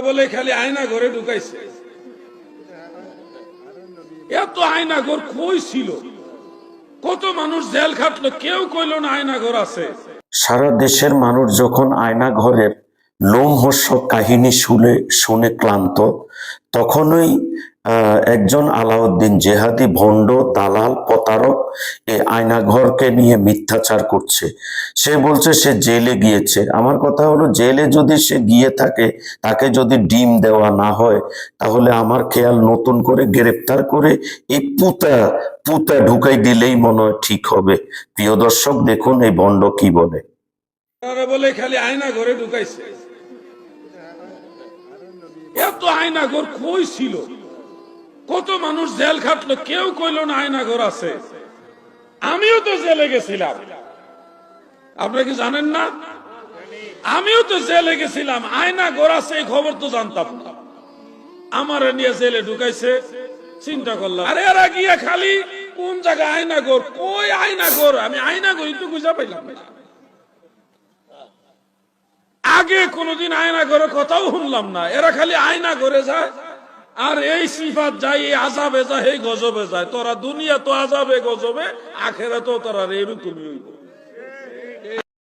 বলে খালি আয়না ঘরে ঢুকাইছে। এত আয়না ঘর কই ছিল? কত মানুষ জেল খাটলো, কেউ কইল না আয়না ঘর আছে। সারা দেশের মানুষ যখন আয়না ঘরের লোমহর্ষক কাহিনী শুনে ক্লান্ত, তখনই একজন আলাউদ্দিন জেহাদি ভণ্ড দালাল প্রতারক এই আয়নাঘরকে নিয়ে মিথ্যাচার করছে। সে বলছে সে জেলে গিয়েছে। আমার কথা হলো, জেলে যদি সে গিয়ে থাকে, তাকে যদি ডিম দেওয়া না হয়, তাহলে আমার খেয়াল নতুন করে গ্রেপ্তার করে এই পুতা ঢুকাই দিলেই মনে হয় ঠিক হবে। প্রিয় দর্শক, দেখুন এই ভণ্ড কি বলে। বলে খালি আয়না ঘরে ঢুকাইছে। এত আয়না ঘর কই ছিল? কত মানুষ জেল খাটলো, কেউ কইল না আয়না ঘর আছে। আমিও তো জেলে গেছিলাম, আপনারা কি জানেন না? আমিও তো জেলে গেছিলাম, আয়না ঘর আছে এই খবর তো জানতাম না। আমার নিয়ে জেলে ঢুকাইছে, চিন্তা করলাম আরে এরা গিয়া খালি কোন জায়গায় আয়না ঘর, কই আয়না ঘর? আমি আয়না ঘরই তো বুঝা পাইলাম না। আগে কোনদিন আয়না ঘরে কথাও শুনলাম না। এরা খালি আয়না ঘরে যায় আর এই সিফাত যায়, এই আযাবে যায়, এই গজবে যায়। তোরা দুনিয়া তো আযাবে গজবে, আখেরাতেও তোরা এরকমই হইব।